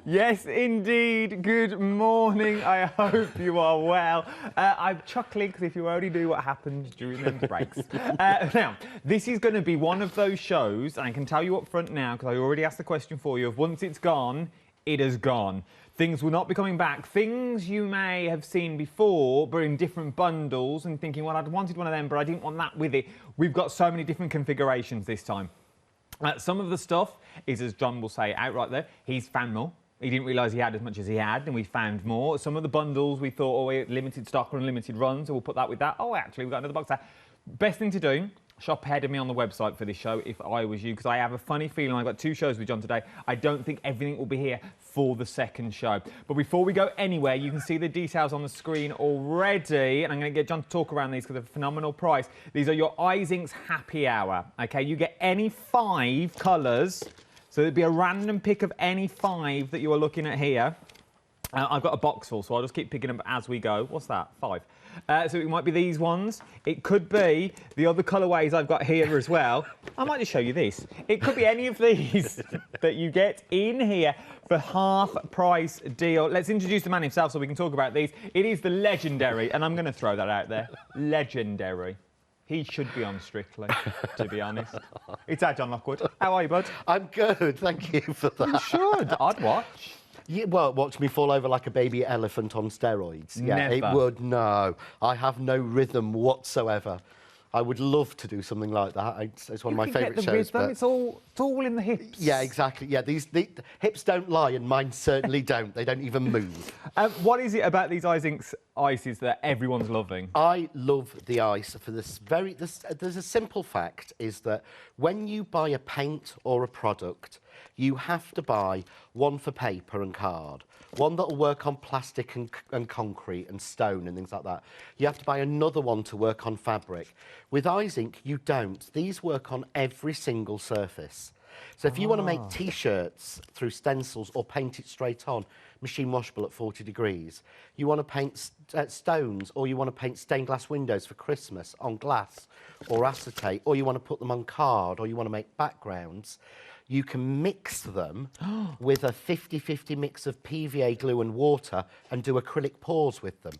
Yes, indeed. Good morning. I hope you are well. I'm chuckling because if you only knew what happens during them breaks. Now, this is going to be one of those shows, and I can tell you up front now, because I already asked the question for you, of once it's gone, it has gone. Things will not be coming back. Things you may have seen before, but in different bundles, and thinking, well, I'd wanted one of them, but I didn't want that with it. We've got so many different configurations this time. Some of the stuff is, as John will say outright there, he's found more. He didn't realise he had as much as he had, and we found more. Some of the bundles we thought, oh, limited stock or unlimited runs, so we'll put that with that. Oh, actually, we've got another box there. Best thing to do, shop ahead of me on the website for this show if I was you, because I have a funny feeling I've got 2 shows with John today. I don't think everything will be here for the second show. But before we go anywhere, you can see the details on the screen already, and I'm going to get John to talk around these because they're a phenomenal price. These are your Eyes Inks Happy Hour. Okay, you get any 5 colours, so there'd be a random pick of any 5 that you are looking at here. I've got a box full, so I'll just keep picking them as we go. What's that? 5. So it might be these ones. It could be the other colourways I've got here as well. I might just show you this. It could be any of these that you get in here for half-price deal. Let's introduce the man himself so we can talk about these. It is the legendary, and I'm going to throw that out there, legendary. He should be on Strictly, to be honest. It's our John Lockwood. How are you, bud? I'm good, thank you for that. You should. I'd watch. Yeah, well, watch me fall over like a baby elephant on steroids. Yeah, Never. It would, no. I have no rhythm whatsoever. I would love to do something like that. It's one of my favourite shows. Rhythm. It's all in the hips. Yeah, exactly. Yeah, the hips don't lie, and mine certainly don't. They don't even move. What is it about these Eyes Inks ices that everyone's loving? I love the ice for this there's a simple fact, is that when you buy a paint or a product, you have to buy one for paper and card, one that will work on plastic and concrete and stone and things like that. You have to buy another one to work on fabric. With Eyes Ink, you don't. These work on every single surface. So if you want to make T-shirts through stencils or paint it straight on, machine washable at 40 degrees. You want to paint stones, or you want to paint stained glass windows for Christmas on glass or acetate, or you want to put them on card, or you want to make backgrounds. You can mix them with a 50-50 mix of PVA glue and water and do acrylic pours with them.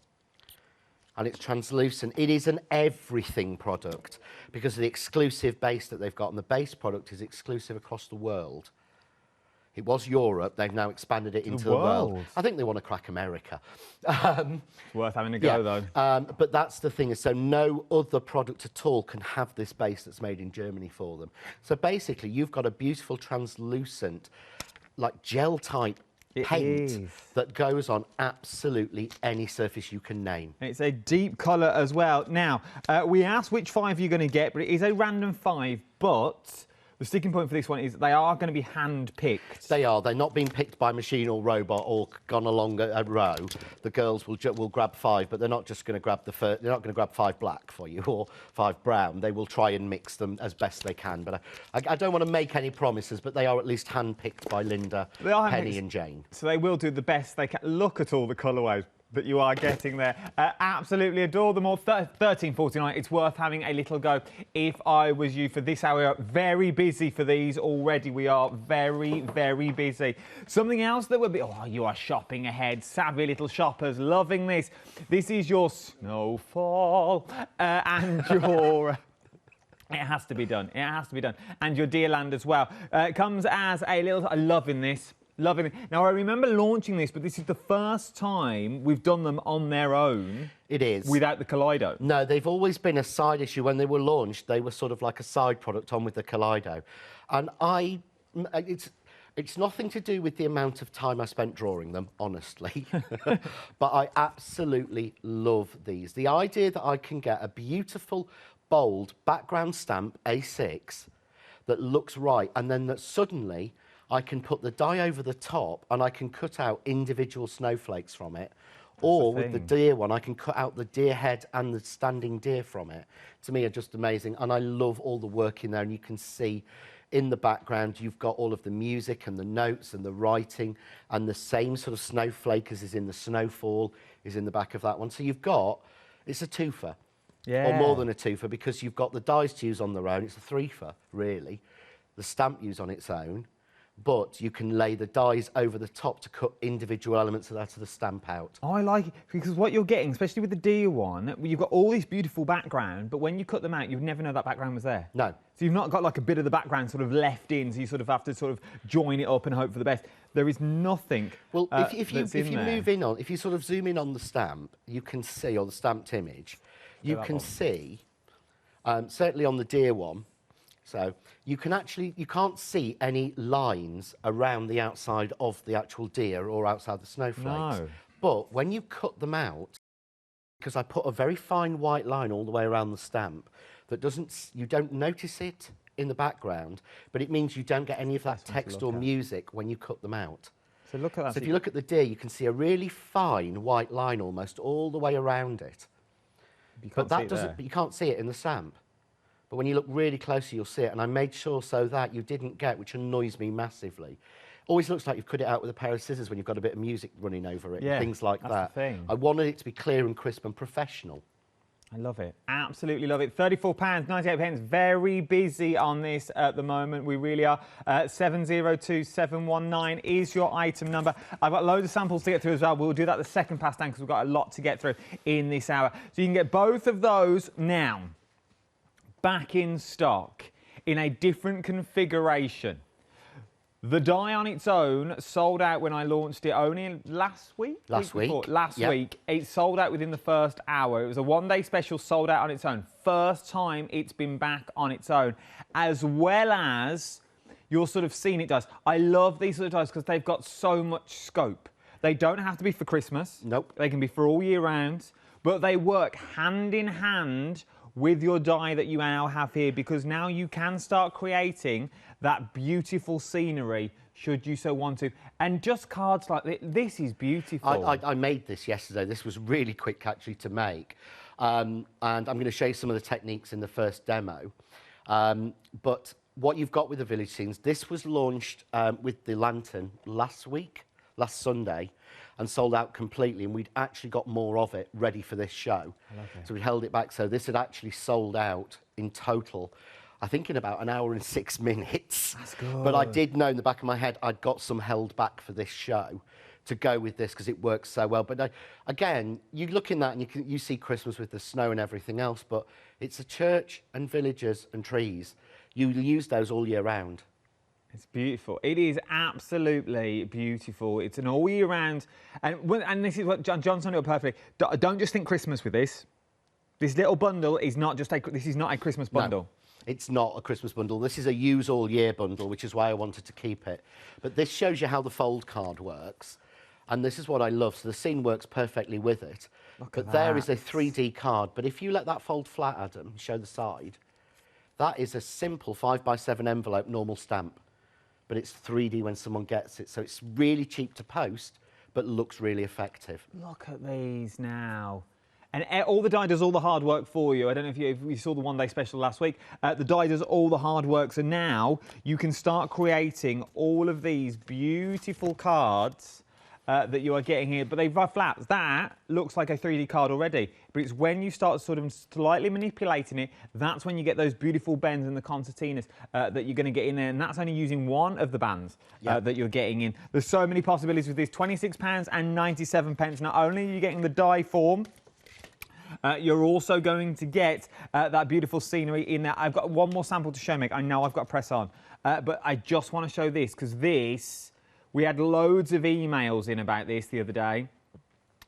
And it's translucent. It is an everything product because of the exclusive base that they've got, and the base product is exclusive across the world. It was Europe, they've now expanded it into the world. I think they want to crack America. It's worth having a go, though. But that's the thing, is so no other product at all can have this base that's made in Germany for them. So basically, you've got a beautiful translucent, like gel-type paint that goes on absolutely any surface you can name. It's a deep colour as well. Now, we asked which 5 you're going to get, but it is a random 5, but the sticking point for this one is they are going to be hand-picked. They are. They're not being picked by machine or robot or gone along a row. The girls will grab 5, but they're not just going to grab they're not going to grab 5 black for you or 5 brown. They will try and mix them as best they can. But I don't want to make any promises, but they are at least hand-picked by Linda, Penny and Jane. So they will do the best they can. Look at all the colourways that you are getting there. Absolutely adore them all. $13.49. It's worth having a little go if I was you for this hour. Very busy for these already. We are very, very busy. Something else that would be... Oh, you are shopping ahead. Savvy little shoppers loving this. This is your Snowfall and your... It has to be done. It has to be done. And your Deerland as well. It comes as a little... I'm loving this. Loving it. Now, I remember launching this, but this is the first time we've done them on their own. It is. Without the Collido. No, they've always been a side issue. When they were launched, they were sort of like a side product on with the Collido. And it's nothing to do with the amount of time I spent drawing them, honestly. But I absolutely love these. The idea that I can get a beautiful, bold background stamp A6 that looks right, and then that suddenly I can put the die over the top and I can cut out individual snowflakes from it. Or with the deer one, I can cut out the deer head and the standing deer from it. To me, are just amazing. And I love all the work in there. And you can see in the background, you've got all of the music and the notes and the writing, and the same sort of snowflake as is in the Snowfall is in the back of that one. So you've got, it's a twofer. Yeah. Or more than a twofer, because you've got the dies to use on their own. It's a threefer, really. The stamp use on its own. but you can lay the dies over the top to cut individual elements of that of the stamp out. I like it because what you're getting, especially with the deer one, you've got all this beautiful background, but when you cut them out, you'd never know that background was there. No. So you've not got like a bit of the background sort of left in, so you sort of have to sort of join it up and hope for the best. There is nothing. Well, if you move in on, if you sort of zoom in on the stamp, you can see, or the stamped image, you can see, certainly on the deer one, so you can't see any lines around the outside of the actual deer or outside the snowflakes. No. But when you cut them out, because I put a very fine white line all the way around the stamp, that you don't notice it in the background, but it means you don't get any of that text or music when you cut them out. So look at that. So if you look at the deer, you can see a really fine white line almost all the way around it. But you can't see it in the stamp. But when you look really closely, you'll see it. And I made sure so that you didn't get, which annoys me massively. Always looks like you've cut it out with a pair of scissors when you've got a bit of music running over it, and things like that. The thing. I wanted it to be clear and crisp and professional. I love it. Absolutely love it. £34.98. Very busy on this at the moment. We really are. 702719 is your item number. I've got loads of samples to get through as well. We'll do that the second pass down because we've got a lot to get through in this hour. So you can get both of those now back in stock in a different configuration. The die on its own sold out when I launched it only last week? Last week. It sold out within the first hour. It was a one-day special, sold out on its own. First time it's been back on its own. As well as your sort of scenic dies. I love these sort of dies because they've got so much scope. They don't have to be for Christmas. Nope. They can be for all year round. But they work hand in hand with your die that you now have here, because now you can start creating that beautiful scenery should you so want to. And just cards like this, this is beautiful. I made this yesterday. This was really quick actually to make. And I'm going to show you some of the techniques in the first demo. But what you've got with the village scenes, this was launched with the lantern last Sunday, and sold out completely, and we'd actually got more of it ready for this show. So we held it back, so this had actually sold out in total, I think in about 1 hour and 6 minutes. That's good. But I did know in the back of my head I'd got some held back for this show to go with this because it works so well. But again, you look in that and you see Christmas with the snow and everything else, but it's a church and villagers and trees. You use those all year round. It's beautiful. It is absolutely beautiful. It's an all year round, and this is what John's done it perfectly. Don't just think Christmas with this. This little bundle is not just this is not a Christmas bundle. No, it's not a Christmas bundle. This is a use all year bundle, which is why I wanted to keep it. But this shows you how the fold card works, and this is what I love. So the scene works perfectly with it. But there is a 3D card. But if you let that fold flat, Adam, show the side, that is a simple 5x7 envelope normal stamp. But it's 3D when someone gets it. So it's really cheap to post, but looks really effective. Look at these now. And all the die does all the hard work for you. I don't know if you saw the one-day special last week. The die does all the hard work. So now you can start creating all of these beautiful cards that you are getting here, but they've flat. That looks like a 3D card already, but it's when you start sort of slightly manipulating it, that's when you get those beautiful bends and the concertinas that you're going to get in there, and that's only using one of the bands that you're getting in. There's so many possibilities with this. £26.97. Not only are you getting the die form, you're also going to get that beautiful scenery in there. I've got one more sample to show, Meg. I know I've got to press on, but I just want to show this because this. We had loads of emails in about this the other day,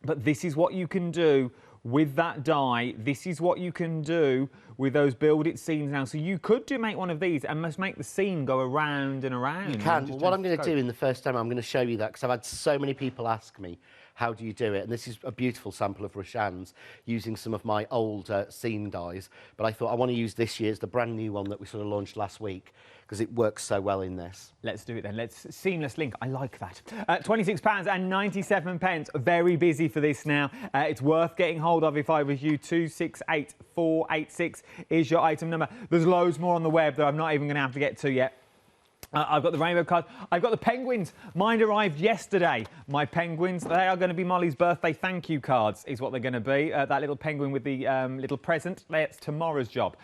but this is what you can do with that die. This is what you can do with those build it scenes now. So you could make one of these and just make the scene go around and around. You can. Well, what I'm going to do in the first demo, I'm going to show you that because I've had so many people ask me, how do you do it? And this is a beautiful sample of Roshan's using some of my old scene dies. But I thought I want to use this year's, the brand new one that we sort of launched last week, because it works so well in this. Let's do it then. Let's seamless link. I like that. £26.97. Very busy for this now. It's worth getting hold of if I was you. 268486 is your item number. There's loads more on the web that I'm not even going to have to get to yet. I've got the rainbow card. I've got the penguins. Mine arrived yesterday. My penguins, they are going to be Molly's birthday thank you cards, is what they're going to be. That little penguin with the little present, that's tomorrow's job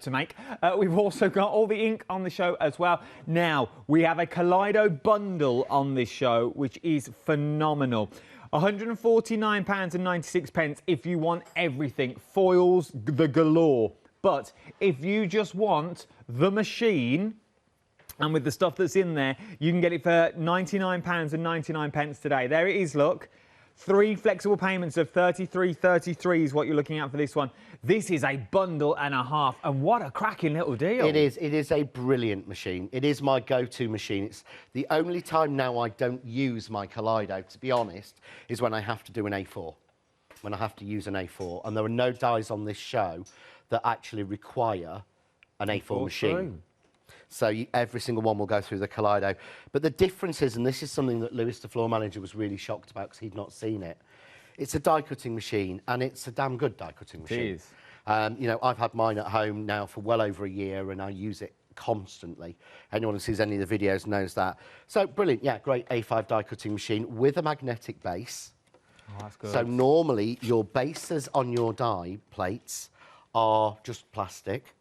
to make. We've also got all the ink on the show as well. Now, we have a Collido Bundle on this show, which is phenomenal. £149.96 if you want everything. Foils, the galore. But if you just want the machine, and with the stuff that's in there, you can get it for £99.99 today. There it is, look. 3 flexible payments of £33.33 is what you're looking at for this one. This is a bundle and a half, and what a cracking little deal. It is. It is a brilliant machine. It is my go-to machine. It's the only time now I don't use my Collido, to be honest, is when I have to do an A4. When I have to use an A4. And there are no dies on this show that actually require an A4 machine. So every single one will go through the Collido. But the difference is, and this is something that Lewis, the floor manager, was really shocked about because he'd not seen it. It's a die-cutting machine, and it's a damn good die-cutting machine. It is. You know, I've had mine at home now for well over a year, and I use it constantly. Anyone who sees any of the videos knows that. So, brilliant. Yeah, great A5 die-cutting machine with a magnetic base. Oh, that's good. So, normally, your bases on your die plates are just plastic.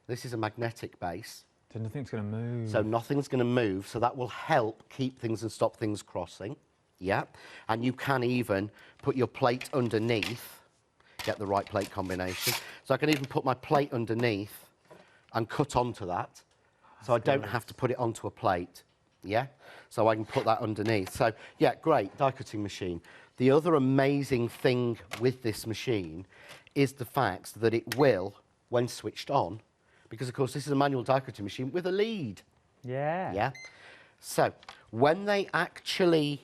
This is a magnetic base. So nothing's going to move. So nothing's going to move, so that will help keep things and stop things crossing. Yeah. And you can even put your plate underneath, get the right plate combination. So I can even put my plate underneath and cut onto that. So I don't have to put it onto a plate. Yeah. So I can put that underneath. So yeah, great die cutting machine. The other amazing thing with this machine is the fact that it will, when switched on, because, of course, this is a manual die-cutting machine with a lead. Yeah. Yeah. So when you actually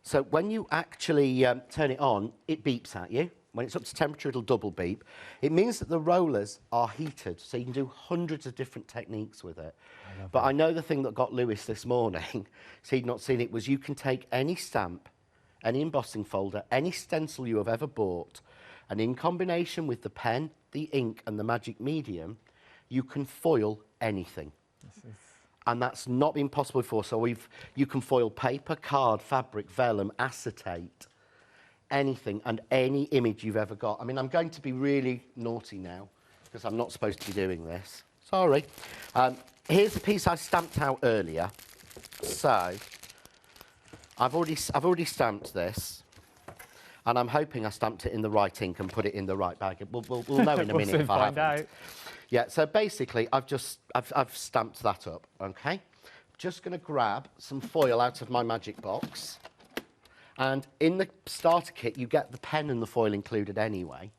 turn it on, it beeps at you. When it's up to temperature, it'll double beep. It means that the rollers are heated, so you can do hundreds of different techniques with it. But I know the thing that got Lewis this morning, so he'd not seen it, was you can take any stamp, any embossing folder, any stencil you have ever bought, and in combination with the pen, the ink, and the magic medium, you can foil anything. And that's not been possible before. So you can foil paper, card, fabric, vellum, acetate, anything and any image you've ever got. I mean, I'm going to be really naughty now because I'm not supposed to be doing this. Sorry. Here's the piece I stamped out earlier. So I've already stamped this. And I'm hoping I stamped it in the right ink and put it in the right bag. We'll know in a minute if I haven't. Yeah, so basically, I've stamped that up, okay? Just going to grab some foil out of my magic box. And in the starter kit, you get the pen and the foil included anyway.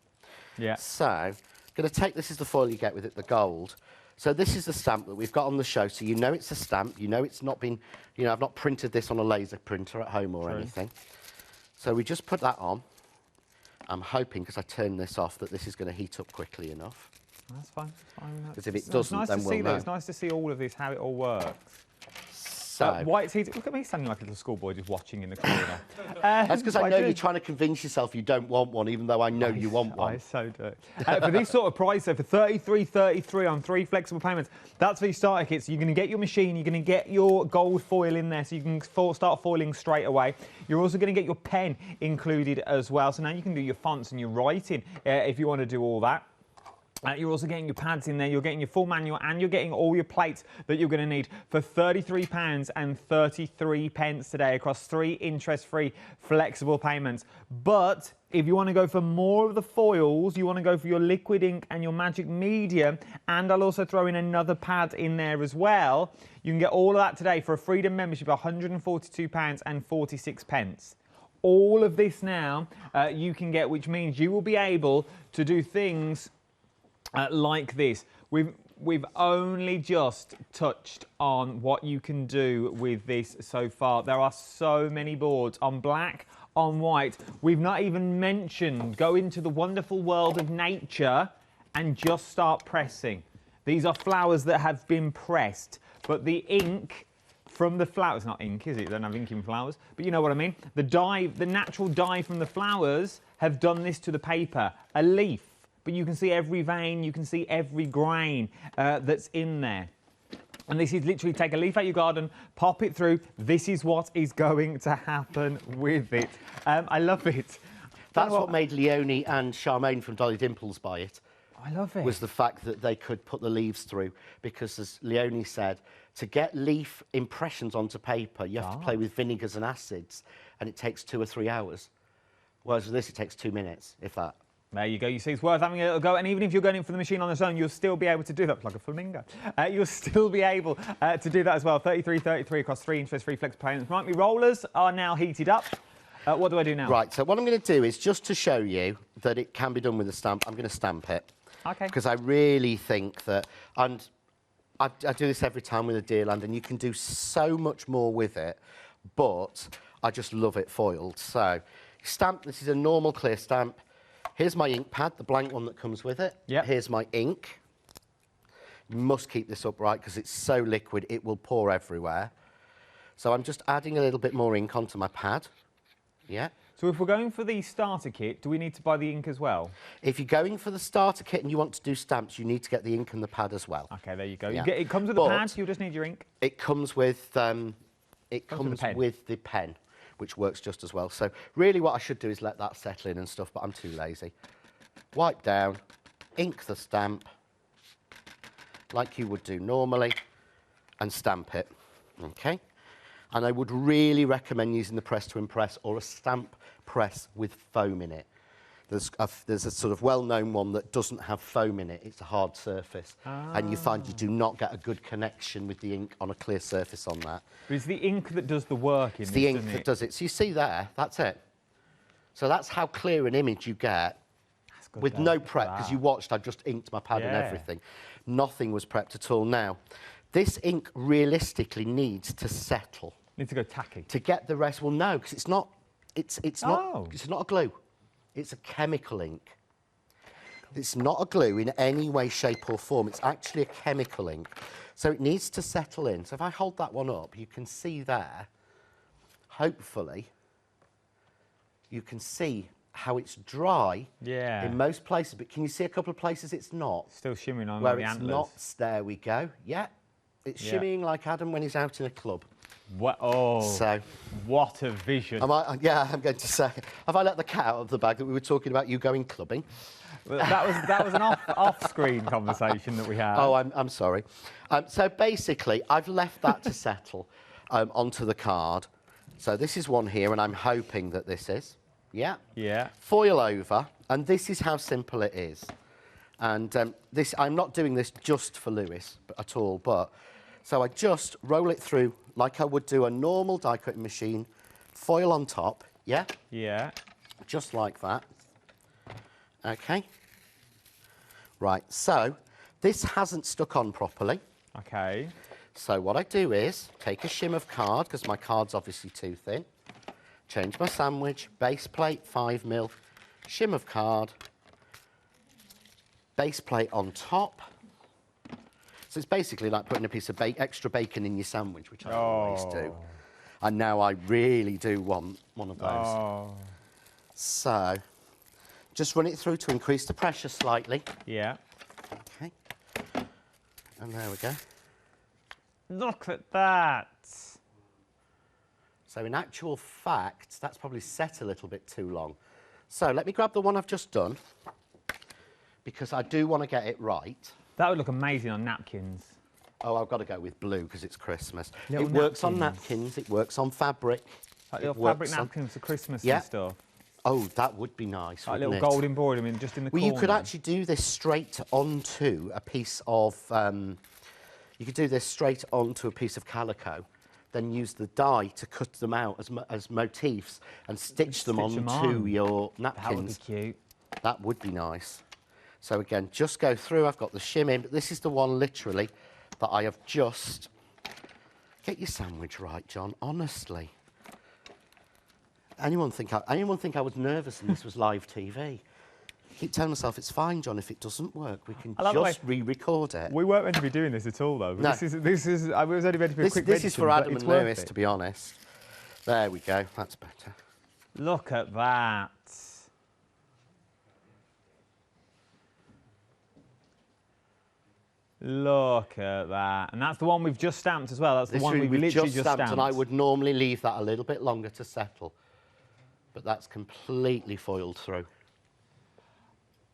Yeah. So, I'm going to take, this is the foil you get with it, the gold. So this is the stamp that we've got on the show, so you know it's a stamp, you know it's not been, you know, I've not printed this on a laser printer at home or anything. So we just put that on. I'm hoping, because I turned this off, that this is going to heat up quickly enough. That's fine. Because if it doesn't, then we'll know. It's nice to see all of this, how it all works. So, White's heating. Look at me standing like a little schoolboy just watching in the corner. That's because I know you're trying to convince yourself you don't want one, even though I know you want one. I so do. For this sort of price, so for $33.33 on 3 flexible payments, that's for your starter kit. So you're going to get your machine, you're going to get your gold foil in there, so you can start foiling straight away. You're also going to get your pen included as well. So now you can do your fonts and your writing if you want to do all that. You're also getting your pads in there, you're getting your full manual, and you're getting all your plates that you're going to need for £33.33 today across 3 interest-free flexible payments. But if you want to go for more of the foils, you want to go for your liquid ink and your magic medium, and I'll also throw in another pad in there as well, you can get all of that today for a Freedom membership of £142.46. All of this now you can get, which means you will be able to do things like this. We've only just touched on what you can do with this so far. There are so many boards on black, on white. We've not even mentioned go into the wonderful world of nature and just start pressing. These are flowers that have been pressed, but the ink from the flowers, not ink, is it? They don't have ink in flowers, but you know what I mean. The dye, the natural dye from the flowers have done this to the paper. A leaf. But you can see every vein, you can see every grain that's in there. And this is literally take a leaf out your garden, pop it through. This is what is going to happen with it. I love it. That's what made Leonie and Charmaine from Dolly Dimples buy it. I love it. Was the fact that they could put the leaves through, because as Leonie said, to get leaf impressions onto paper, you have to play with vinegars and acids, and it takes 2 or 3 hours. Whereas with this, it takes 2 minutes, if that. There you go. You see, it's worth having a little go. And even if you're going in for the machine on its own, you'll still be able to do that. Like a flamingo. You'll still be able to do that as well. 33 across 3 inches, free flex payments. Right, my rollers are now heated up. What do I do now? Right, so what I'm going to do is just to show you that it can be done with a stamp, I'm going to stamp it. Okay. Because I really think that, and I do this every time with a Deerland, and you can do so much more with it, but I just love it foiled. So, stamp, this is a normal clear stamp. Here's my ink pad, the blank one that comes with it. Yep. Here's my ink. You must keep this upright because it's so liquid, it will pour everywhere. So I'm just adding a little bit more ink onto my pad. Yeah. So if we're going for the starter kit, do we need to buy the ink as well? If you're going for the starter kit and you want to do stamps, you need to get the ink and the pad as well. Okay, there you go. Yeah. It comes with the pad, you'll just need your ink. It comes with with the pen, which works just as well. So really what I should do is let that settle in and stuff, but I'm too lazy. Wipe down, ink the stamp, like you would do normally, and stamp it, okay? And I would really recommend using the Press to Impress or a stamp press with foam in it. There's a sort of well-known one that doesn't have foam in it. It's a hard surface. And you find you do not get a good connection with the ink on a clear surface on that. But it's the ink that does the work in It's this, the ink isn't that it? does it. So you see there, that's it. So that's how clear an image you get That's good, with though. no Look at prep, because that. you watched, I just inked my pad and Yeah. everything. Nothing was prepped at all. Now, this ink realistically needs to settle. Need to go tacky. To get the rest, well, no, because it's not a glue. It's a chemical ink. It's not a glue in any way, shape or form. It's actually a chemical ink. So it needs to settle in. So if I hold that one up, you can see there, hopefully, you can see how it's dry in most places. But can you see a couple of places it's not? Still shimmering on Where the it's antlers. not, there we go. Yeah, it's shimmying like Adam when he's out in a club. What? Oh, So, what a vision. I'm going to say, have I let the cat out of the bag that we were talking about you going clubbing? That was an off-screen conversation that we had. Oh, I'm sorry. So basically, I've left that to settle onto the card. So this is one here, and I'm hoping that this is. Yeah. Yeah. Foil over, and this is how simple it is. And I'm not doing this just for Lewis at all, but so I just roll it through like I would do a normal die cutting machine, foil on top, yeah? Yeah. Just like that. Okay. Right, so this hasn't stuck on properly. Okay. So what I do is take a shim of card, because my card's obviously too thin. Change my sandwich, base plate 5mm, shim of card, base plate on top. So it's basically like putting a piece of extra bacon in your sandwich, which I always do. And now I really do want one of those. Oh. So just run it through to increase the pressure slightly. Yeah. Okay. And there we go. Look at that. So in actual fact, that's probably set a little bit too long. So let me grab the one I've just done, because I do want to get it right. That would look amazing on napkins. Oh, I've got to go with blue because it's Christmas. Little it works on napkins. napkins, it works on fabric. Like it little fabric works on- napkins for Christmas Yeah. and stuff. Oh, that would be nice, Like wouldn't little it? gold embroidery just in the Well, corner. you could actually do this straight onto a piece of, you could do this straight onto a piece of calico, then use the dye to cut them out as motifs and stitch them Stitch them onto on. your That would be napkins. cute. That would be nice. So again, just go through. I've got the shim in, but this is the one literally that I have just... Get your sandwich right, John, honestly. Anyone think I was nervous and this was live TV? I keep telling myself it's fine, John. If it doesn't work, we can I love the just re-record it. We weren't meant to be doing this at all, though. No. This is. I was only meant to be a quick This is mention, for but Adam it's and worth Lewis, it. to be honest. There we go. That's better. Look at that. Look at that. And that's the one we've just stamped as well. That's the one we've literally just stamped. And I would normally leave that a little bit longer to settle. But that's completely foiled through.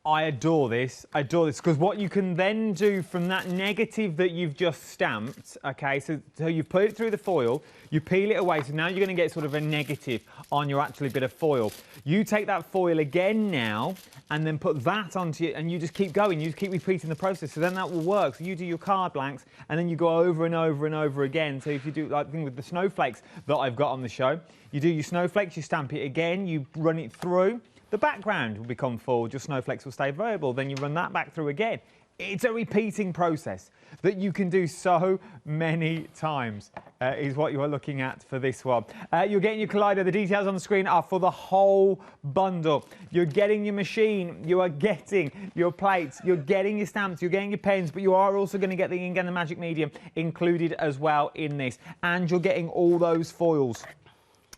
I adore this. I adore this because what you can then do from that negative that you've just stamped, okay, so you put it through the foil, you peel it away, so now you're going to get sort of a negative on your actual bit of foil. You take that foil again now and then put that onto it, and you just keep going. You just keep repeating the process, so then that will work. So you do your card blanks and then you go over and over and over again. So if you do like the thing with the snowflakes that I've got on the show, you do your snowflakes, you stamp it again, you run it through. The background will become full, your snowflakes will stay variable, then you run that back through again. It's a repeating process that you can do so many times, is what you are looking at for this one. You're getting your Collido. The details on the screen are for the whole bundle. You're getting your machine, you are getting your plates, you're getting your stamps, you're getting your pens, but you are also going to get the ink and the magic medium included as well in this. And you're getting all those foils.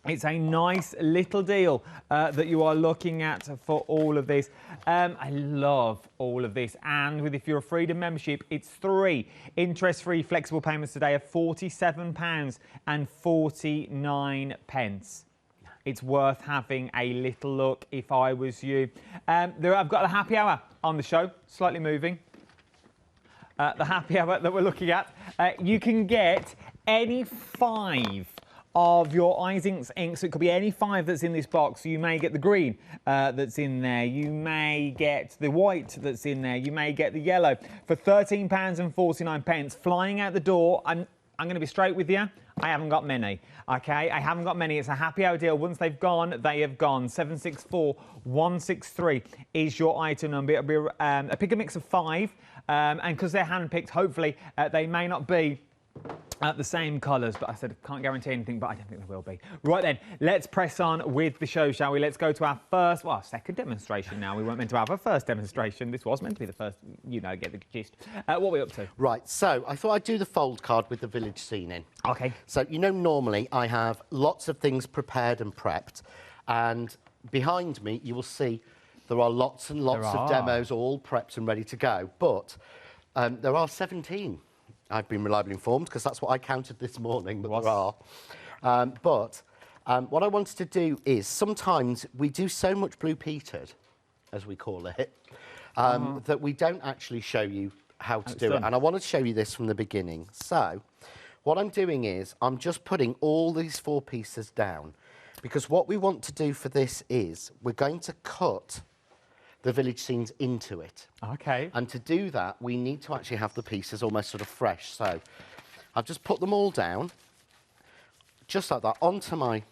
It's a nice little deal that you are looking at for all of this. I love all of this. And if you're a Freedom membership, it's 3 interest-free flexible payments today of £47.49. It's worth having a little look if I was you. I've got a happy hour on the show, slightly moving. The happy hour that we're looking at. You can get any 5 of your Eyes Inks inks. So it could be any 5 that's in this box. So you may get the green that's in there. You may get the white that's in there. You may get the yellow for £13.49. Flying out the door. I'm going to be straight with you. I haven't got many, okay? I haven't got many. It's a happy hour deal. Once they've gone, they have gone. 764163 is your item number. It'll be a pick a mix of 5. And because they're hand-picked, hopefully they may not be the same colours, but I said can't guarantee anything, but I don't think there will be. Right then, let's press on with the show, shall we? Let's go to our first, well, second demonstration now. We weren't meant to have a first demonstration. This was meant to be the first, you know, get the gist. What are we up to? Right, so I thought I'd do the fold card with the village scene in. Okay. So, you know, normally I have lots of things prepared and prepped, and behind me you will see there are lots and lots of demos all prepped and ready to go, but there are 17. I've been reliably informed because that's what I counted this morning, but there are. What I wanted to do is sometimes we do so much blue petered, as we call it, that we don't actually show you how to do it. And I want to show you this from the beginning. So what I'm doing is I'm just putting all these 4 pieces down because what we want to do for this is we're going to cut the village scenes into it. Okay. And to do that, we need to actually have the pieces almost sort of fresh. So I've just put them all down, just like that, onto my,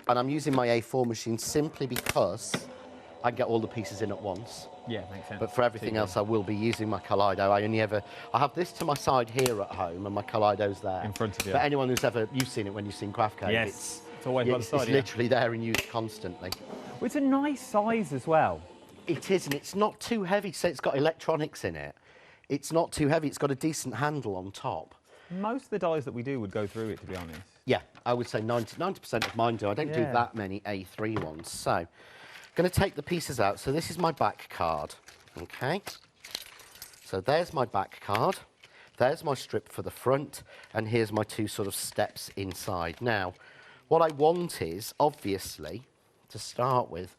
and I'm using my A4 machine simply because I can get all the pieces in at once. Yeah, makes sense. But for everything else, I will be using my Collido. I have this to my side here at home, and my Collido's there. In front of you. For anyone who's ever, you've seen it when you've seen Craft Cave. Yes, it's always by the side, It's literally there and used constantly. Well, it's a nice size as well. It is, and it's not too heavy, so it's got electronics in it. It's not too heavy, it's got a decent handle on top. Most of the dies that we do would go through it, to be honest. Yeah, I would say 90% of mine do. I don't do that many A3 ones. So, I'm going to take the pieces out. So this is my back card, okay? So there's my back card. There's my strip for the front, and here's my 2 sort of steps inside. Now, what I want is, obviously, to start with,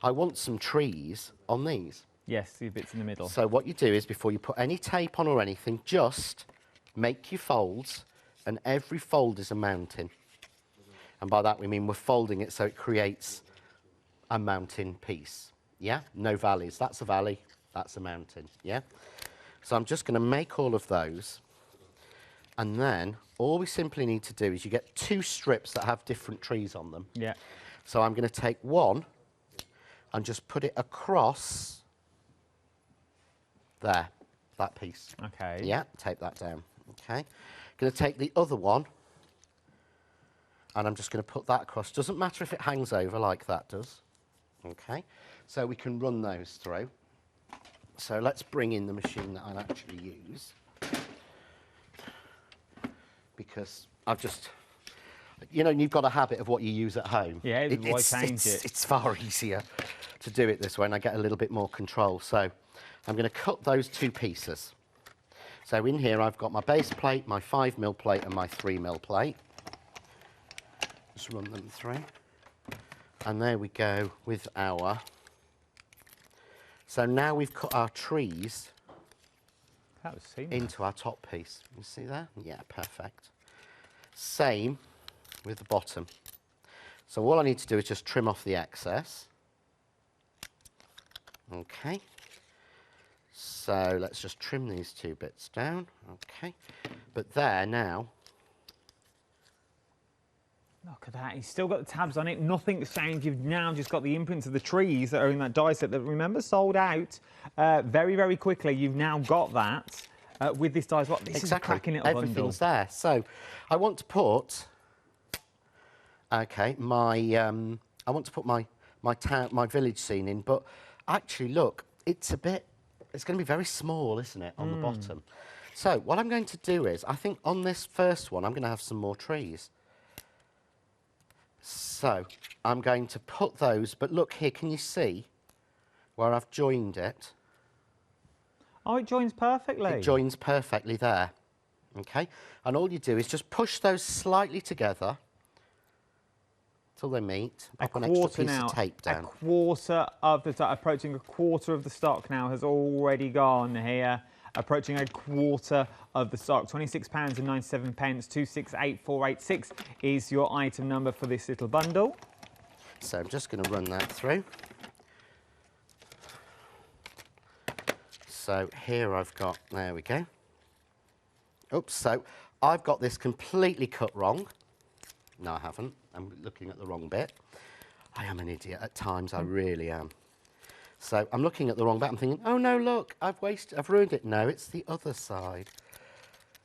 I want some trees on these. Yes, the bits in the middle. So what you do is before you put any tape on or anything, just make your folds, and every fold is a mountain. And by that we mean we're folding it so it creates a mountain piece. Yeah? No valleys. That's a valley, that's a mountain. Yeah? So I'm just going to make all of those. And then all we simply need to do is you get 2 strips that have different trees on them. Yeah. So I'm going to take one and just put it across there, that piece. Okay. Yeah, tape that down. Okay. Going to take the other one, and I'm just going to put that across. Doesn't matter if it hangs over like that does. Okay. So we can run those through. So let's bring in the machine that I'll actually use, because I've just, you know, you've got a habit of what you use at home. Yeah, why change it? It's far easier to do it this way, and I get a little bit more control. So I'm going to cut those 2 pieces. So in here I've got my base plate, my 5mm plate and my 3mm plate. Just run them through. And there we go with our... So now we've cut our trees That was seamless. into our top piece. You see there? Yeah, perfect. Same with the bottom. So all I need to do is just trim off the excess. Okay. So let's just trim these 2 bits down. Okay. But there now. Look at that, he's still got the tabs on it, nothing's changed. You've now just got the imprints of the trees that are in that die set that, remember, sold out very, very quickly. You've now got that with this die as well. This is a cracking little bundle. Everything's there. So I want to put, okay, I want to put my village scene in, but actually, look, it's going to be very small, isn't it, on the bottom? So what I'm going to do is, I think on this first one, I'm going to have some more trees. So I'm going to put those, but look here, can you see where I've joined it? Oh, it joins perfectly. It joins perfectly there, okay? And all you do is just push those slightly together till they meet. Pop an extra piece of tape down. A quarter of the stock, approaching a quarter of the stock now has already gone here. Approaching a quarter of the stock. £26.97, 268486 is your item number for this little bundle. So I'm just going to run that through. So here I've got, there we go. Oops, so I've got this completely cut wrong. No, I haven't. I'm looking at the wrong bit. I am an idiot at times, I really am. So I'm looking at the wrong bit, I'm thinking, oh no, look, I've ruined it. No, it's the other side.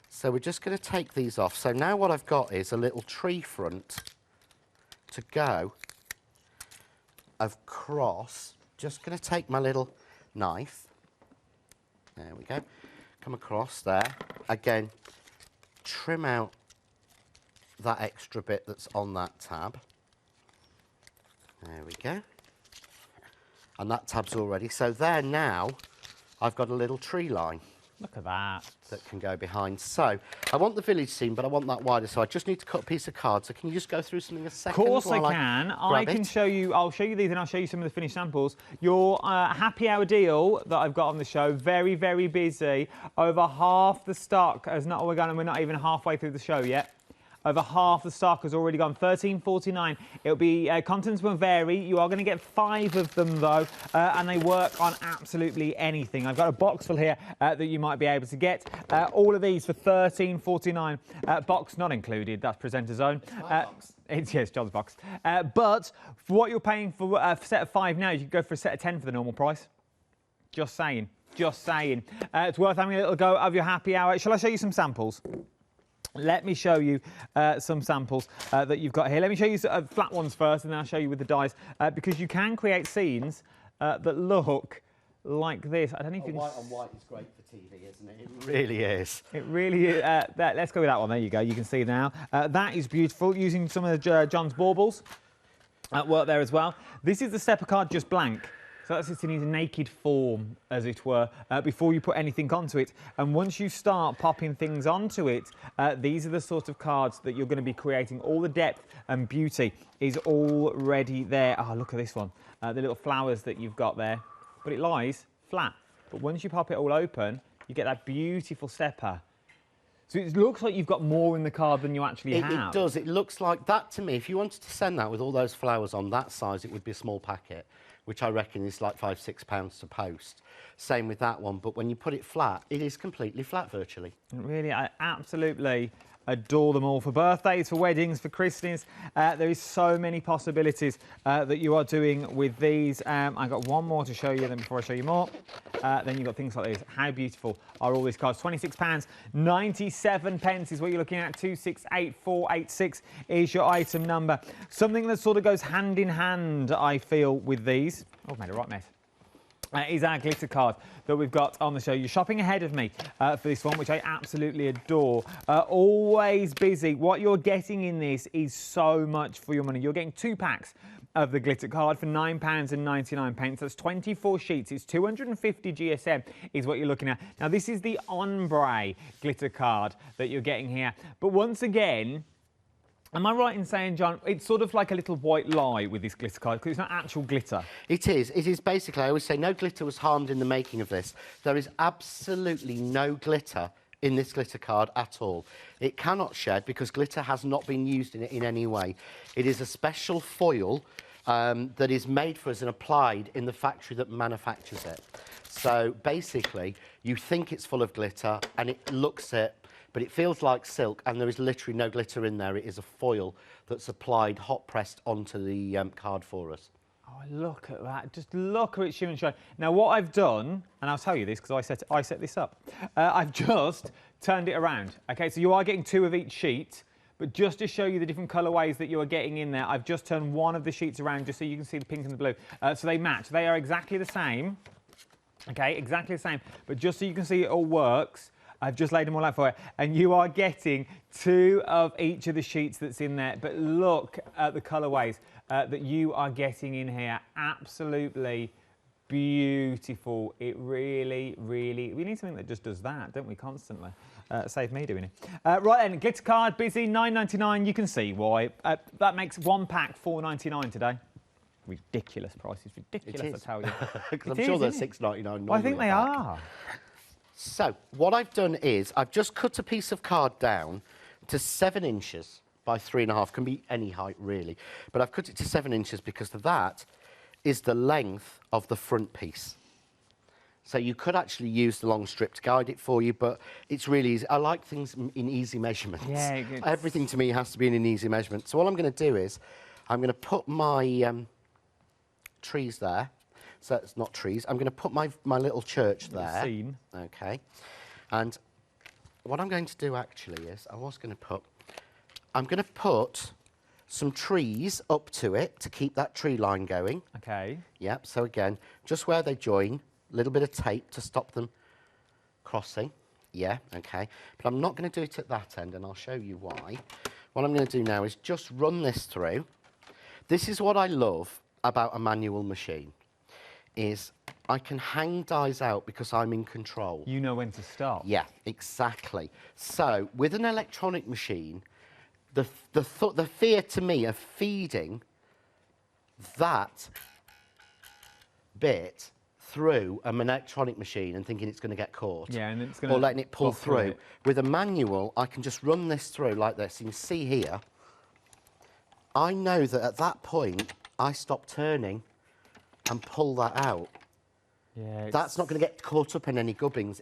So we're just going to take these off. So now what I've got is a little tree front to go across. Just going to take my little knife. There we go. Come across there. Again, trim out that extra bit that's on that tab. There we go. And that tab's already. So there now, I've got a little tree line. Look at that. That can go behind. So I want the village scene, but I want that wider. So I just need to cut a piece of card. So can you just go through something a second? Of course I can. I can show you, I'll show you these and I'll show you some of the finished samples. Your happy hour deal that I've got on the show, very, very busy. Over half the stock has not, we're not even halfway through the show yet. Over half the stock has already gone, $13.49. It'll be, contents will vary. You are going to get 5 of them though, and they work on absolutely anything. I've got a box full here that you might be able to get. All of these for $13.49. Box not included, that's presenter's own. Yes, John's box. But for what you're paying for a set of 5 now, you can go for a set of 10 for the normal price. Just saying, just saying. It's worth having a little go of your happy hour. Shall I show you some samples? Let me show you some samples that you've got here. Let me show you flat ones first, and then I'll show you with the dies, because you can create scenes that look like this. I don't know if you can... White on white is great for TV, isn't it? It really is. It really is. Let's go with that one. There you go. You can see now. That is beautiful, using some of John's baubles at work there as well. This is the stepper card just blank. So that's just in his naked form, as it were, before you put anything onto it. And once you start popping things onto it, these are the sort of cards that you're going to be creating. All the depth and beauty is already there. Oh, look at this one. The little flowers that you've got there. But it lies flat. But once you pop it all open, you get that beautiful stepper. So it looks like you've got more in the card than you actually have. It does. It looks like that to me. If you wanted to send that with all those flowers on that size, it would be a small packet, which I reckon is like £5, £6 to post. Same with that one, but when you put it flat, it is completely flat virtually. Really, I absolutely adore them all. For birthdays, for weddings, for christenings, there is so many possibilities that you are doing with these. I've got one more to show you, then before I show you more, then you've got things like this. How beautiful are all these cards? £26.97 is what you're looking at. 268486 is your item number. Something that sort of goes hand in hand, I feel, with these. Oh, I've made a right mess. Is our glitter card that we've got on the show. You're shopping ahead of me for this one, which I absolutely adore. Always busy. What you're getting in this is so much for your money. You're getting 2 packs of the glitter card for £9.99. That's 24 sheets. It's 250 GSM is what you're looking at. Now, this is the ombre glitter card that you're getting here. But once again, am I right in saying, John, it's sort of like a little white lie with this glitter card because it's not actual glitter? It is. It is basically, I always say, no glitter was harmed in the making of this. There is absolutely no glitter in this glitter card at all. It cannot shed because glitter has not been used in it in any way. It is a special foil that is made for us and applied in the factory that manufactures it. So basically, you think it's full of glitter and it looks it, but it feels like silk, and there is literally no glitter in there. It is a foil that's applied, hot pressed onto the card for us. Oh, look at that. Just look at it shimmer and shine. Now, what I've done, and I'll tell you this because I set this up, I've just turned it around. OK, so you are getting 2 of each sheet, but just to show you the different colourways that you are getting in there, I've just turned one of the sheets around just so you can see the pink and the blue. So they match. They are exactly the same. OK, exactly the same. But just so you can see it all works, I've just laid them all out for you, and you are getting 2 of each of the sheets that's in there. But look at the colourways that you are getting in here. Absolutely beautiful. It really, really... We need something that just does that, don't we, constantly? Save me doing it. Right then, glitter card, busy, £9.99. You can see why. That makes 1 pack £4.99 today. Ridiculous prices, ridiculous, I tell you. I'm sure they're £6.99. Well, I think they are. So what I've done is I've just cut a piece of card down to 7 inches by 3.5. Can be any height really, but I've cut it to 7 inches because that is the length of the front piece. So you could actually use the long strip to guide it for you, but it's really easy. I like things in easy measurements. Yeah, everything to me has to be in an easy measurement. So what I'm going to do is I'm going to put my trees there. So it's not trees. I'm going to put my little church there. Scene. Okay. And what I'm going to do actually is I'm going to put some trees up to it to keep that tree line going. Okay. Yep. So again, just where they join, a little bit of tape to stop them crossing. Yeah. Okay. But I'm not going to do it at that end, and I'll show you why. What I'm going to do now is just run this through. This is what I love about a manual machine. Is I can hang dies out because I'm in control. You know when to stop. Yeah, exactly. So with an electronic machine, the fear to me of feeding that bit through an electronic machine and thinking it's going to get caught. Yeah, and it's going to... Or letting it pull through. With a manual, I can just run this through like this. You can see here, I know that at that point, I stop turning and pull that out. Yeah, that's not going to get caught up in any gubbins.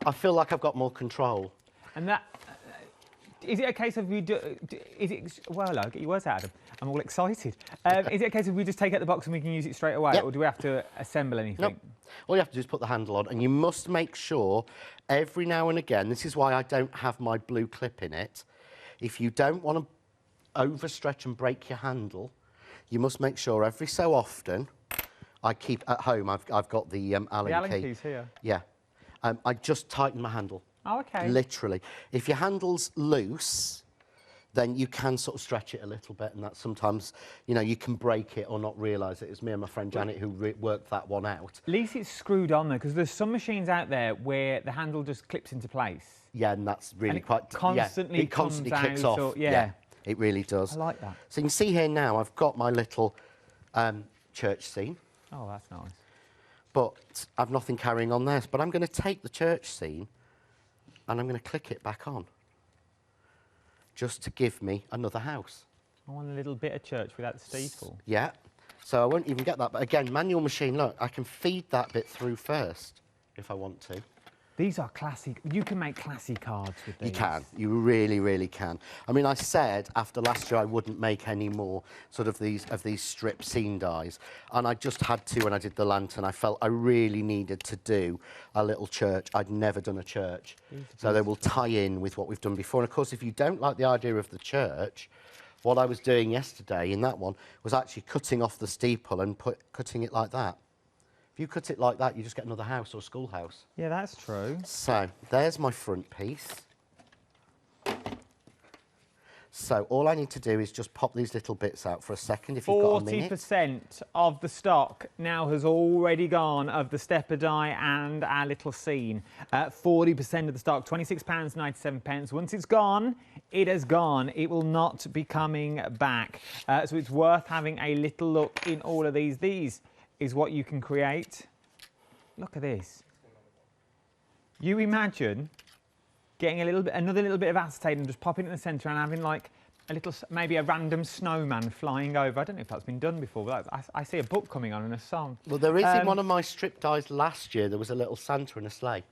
I feel like I've got more control. And that... is it a case of you do... Is it... Well, I'll get your words out, Adam. I'm all excited. Is it a case of we just take out the box and we can use it straight away? Yep. Or do we have to assemble anything? Nope. All you have to do is put the handle on, and you must make sure every now and again, this is why I don't have my blue clip in it, if you don't want to overstretch and break your handle, you must make sure every so often... I keep at home. I've got the Allen key. The Allen keys here. Yeah, I just tighten my handle. Oh, okay. Literally, if your handle's loose, then you can sort of stretch it a little bit, and that sometimes, you know, you can break it or not realise it. It was me and my friend Janet who worked that one out. At least it's screwed on there, because there's some machines out there where the handle just clips into place. Yeah, and that's really quite... Constantly, it constantly kicks out, off. So, yeah, it really does. I like that. So you can see here now, I've got my little church scene. Oh, that's nice. But I've nothing carrying on there. But I'm going to take the church scene and I'm going to click it back on. Just to give me another house. I want a little bit of church without the steeple. Yeah. So I won't even get that. But again, manual machine, look, I can feed that bit through first if I want to. These are classy. You can make classy cards with these. You can. You really, really can. I mean, I said after last year I wouldn't make any more sort of these strip scene dies, and I just had to when I did the lantern. I felt I really needed to do a little church. I'd never done a church, so they will tie in with what we've done before. And of course, if you don't like the idea of the church, what I was doing yesterday in that one was actually cutting off the steeple and cutting it like that. If you cut it like that, you just get another house or a schoolhouse. Yeah, that's true. So there's my front piece. So all I need to do is just pop these little bits out for a second if you've got a minute. 40% of the stock now has already gone of the stepper die and our little scene. 40% of the stock, £26.97. Once it's gone, it has gone. It will not be coming back. So it's worth having a little look in all of these. These is what you can create. Look at this. You imagine getting another little bit of acetate and just popping it in the centre and having like a little, maybe a random snowman flying over. I don't know if that's been done before, but I see a book coming on and a song. Well, there is in one of my strip dies last year, there was a little Santa in a sleigh.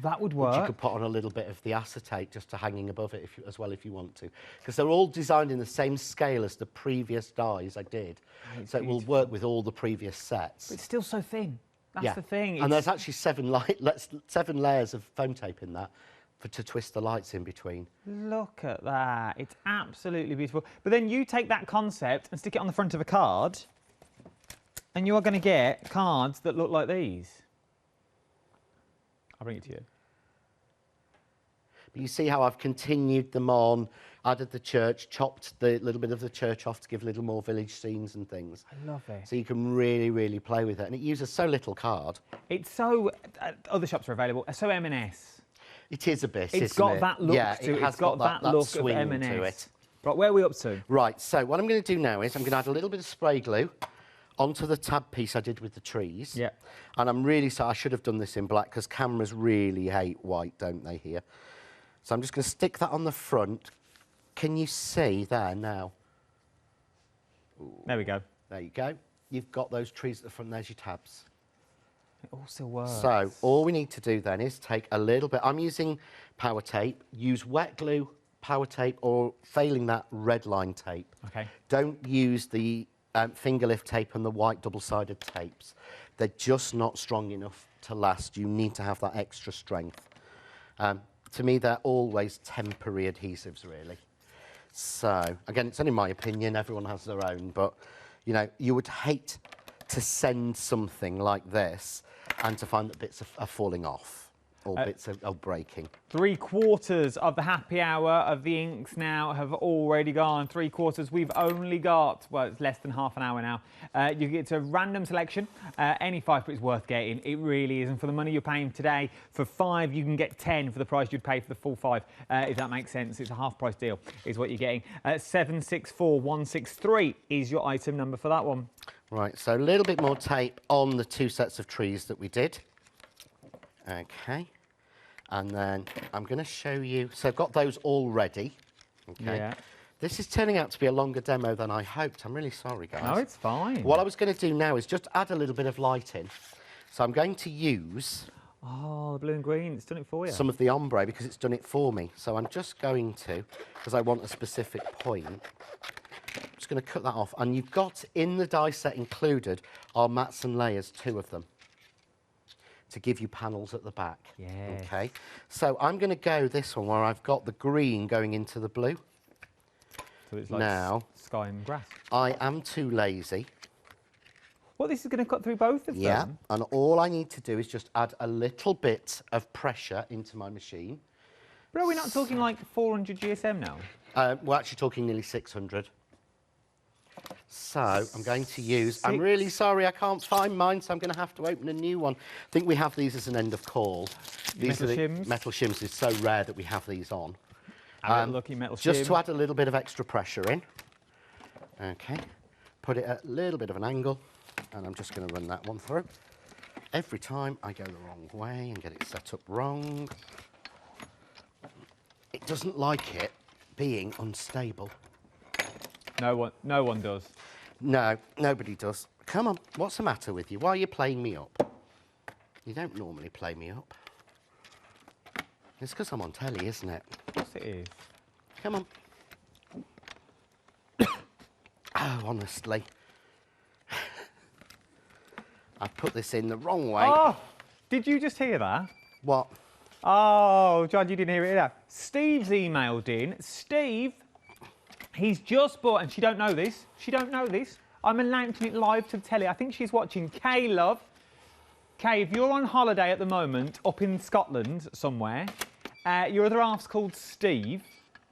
That would work. Which you could put on a little bit of the acetate just to hanging above it as well if you want to. Because they're all designed in the same scale as the previous dies I did. So it will work with all the previous sets. But it's still so thin. That's the thing. And there's actually 7 layers of foam tape in that to twist the lights in between. Look at that. It's absolutely beautiful. But then you take that concept and stick it on the front of a card, and you are going to get cards that look like these. I'll bring it to you. But you see how I've continued them on, added the church, chopped the little bit of the church off to give a little more village scenes and things. I love it. So you can really, really play with it. And it uses so little card. It's so... other shops are available. So M&S. It is a bit, It's got that look to it. It's got that look of M&S. Right, where are we up to? Right, so what I'm going to do now is I'm going to add a little bit of spray glue onto the tab piece I did with the trees. Yeah. And I'm really sorry, I should have done this in black because cameras really hate white, don't they, here? So I'm just going to stick that on the front. Can you see there now? Ooh. There we go. There you go. You've got those trees at the front, there's your tabs. It also works. So all we need to do then is take a little bit, I'm using power tape, use wet glue, power tape, or failing that, red line tape. Okay. Don't use the finger lift tape and the white double-sided tapes. They're just not strong enough to last. You need to have that extra strength. To me, they're always temporary adhesives, really. So, again, it's only my opinion, everyone has their own, but, you know, you would hate to send something like this and to find that bits are falling off or bits are breaking. 3/4 of the happy hour of the inks now have already gone. 3/4. We've only got, well, it's less than half an hour now. You get a random selection. Any 5 is worth getting. It really is. And for the money you're paying today, for 5, you can get 10 for the price you'd pay for the full 5. If that makes sense, it's a half price deal, is what you're getting. 764163 is your item number for that one. Right, so a little bit more tape on the 2 sets of trees that we did. Okay, and then I'm going to show you, so I've got those all ready. Okay. Yeah. This is turning out to be a longer demo than I hoped. I'm really sorry, guys. No, it's fine. What I was going to do now is just add a little bit of light in. So I'm going to use... Oh, the blue and green, it's done it for you. Some of the ombre because it's done it for me. So I'm just going to, because I want a specific point, I'm just going to cut that off. And you've got in the die set included are mats and layers, 2 of them, to give you panels at the back. Yeah. Okay. So I'm going to go this one where I've got the green going into the blue. So it's like now, sky and grass. I am too lazy. Well, this is going to cut through both of them. Yeah, and all I need to do is just add a little bit of pressure into my machine. But are we not talking like 400 GSM now? We're actually talking nearly 600. So I'm going to use, I'm really sorry I can't find mine, so I'm going to have to open a new one. I think we have these as an end of call. These metal are the shims? metal shims. It's so rare that we have these on. Lucky metal Just shim. to add a little bit of extra pressure in. Okay, put it at a little bit of an angle, and I'm just going to run that one through. Every time I go the wrong way and get it set up wrong. It doesn't like it being unstable. No one does. No, nobody does. Come on, what's the matter with you? Why are you playing me up? You don't normally play me up. It's because I'm on telly, isn't it? Of course it is. Come on. Oh, honestly. I put this in the wrong way. Oh, did you just hear that? What? Oh, John, you didn't hear it either. Steve's emailed in. Steve, he's just bought, and she don't know this. She don't know this. I'm announcing it live to the telly. I think she's watching. K-Love. Kay, if you're on holiday at the moment up in Scotland somewhere, your other half's called Steve.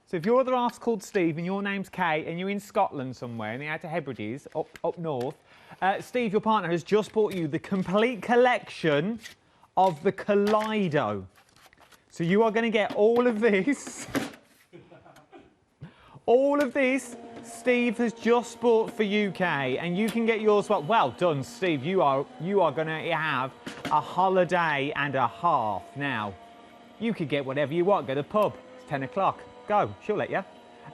So if your other half's called Steve and your name's Kay and you're in Scotland somewhere in the Outer Hebrides, up north, Steve, your partner, has just bought you the complete collection of the Collido. So you are going to get all of this. All of this Steve has just bought for you, Kay, and you can get yours. Well done, Steve. You are going to have a holiday and a half now. You could get whatever you want. Go to the pub. It's 10 o'clock. Go. She'll let you.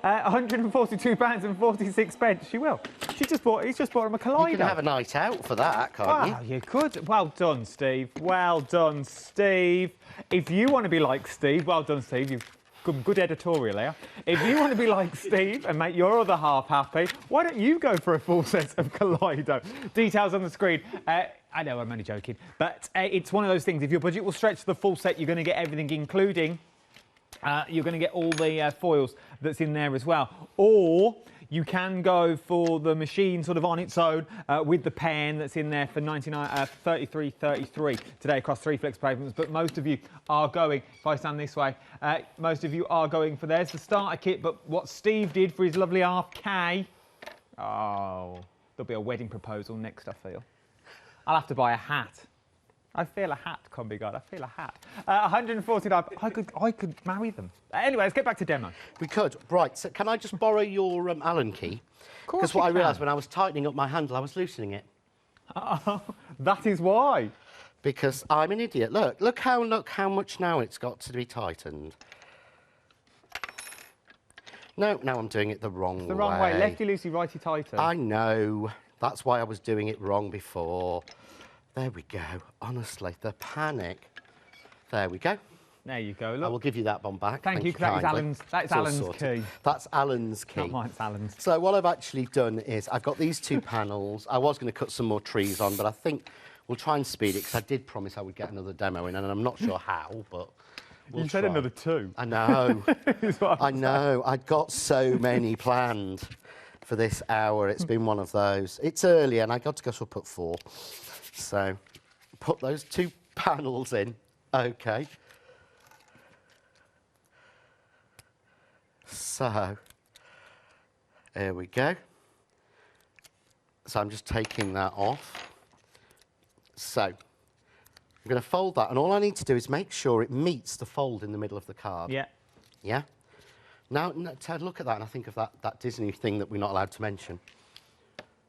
£142.46. She will. He's just bought him a Collido. You can have a night out for that, can't you? Wow, you could. Well done, Steve. Well done, Steve. If you want to be like Steve, well done, Steve. You've good editorial here. If you want to be like Steve and make your other half happy, why don't you go for a full set of Collido? Details on the screen. I know, I'm only joking. But it's one of those things. If your budget will stretch to the full set, you're going to get everything, including... you're going to get all the foils that's in there as well. Or you can go for the machine sort of on its own with the pen that's in there for $33.33 today across 3 flex payments. But most of you are going, if I stand this way, most of you are going for there's the starter kit. But what Steve did for his lovely half K, oh, there'll be a wedding proposal next, I feel. I'll have to buy a hat. I feel a hat, Combi God. I feel a hat. 149. I could marry them. Anyway, let's get back to demo. We could. Right. So can I just borrow your Allen key? Because what I realised when I was tightening up my handle, I was loosening it. That is why. Because I'm an idiot. Look how much now it's got to be tightened. No, now I'm doing it the wrong way. The wrong way. Lefty loosey, righty tighter. I know. That's why I was doing it wrong before. There we go. Honestly, the panic. There we go. There you go. Look. I will give you that one back. Thank you. That's Alan's key. That's Alan's key. Not mine, it's Alan's. So what I've actually done is I've got these 2 panels. I was going to cut some more trees on, but I think we'll try and speed it because I did promise I would get another demo in, and I'm not sure how, but we'll You said try. another 2. I know. I know. I'd got so many planned for this hour. It's been one of those. It's early, and I got to go, so I'll put 4. So, put those 2 panels in. OK. So, here we go. So I'm just taking that off. So, I'm going to fold that, and all I need to do is make sure it meets the fold in the middle of the card. Yeah. Yeah? Now, Ted, look at that, and I think of that Disney thing that we're not allowed to mention.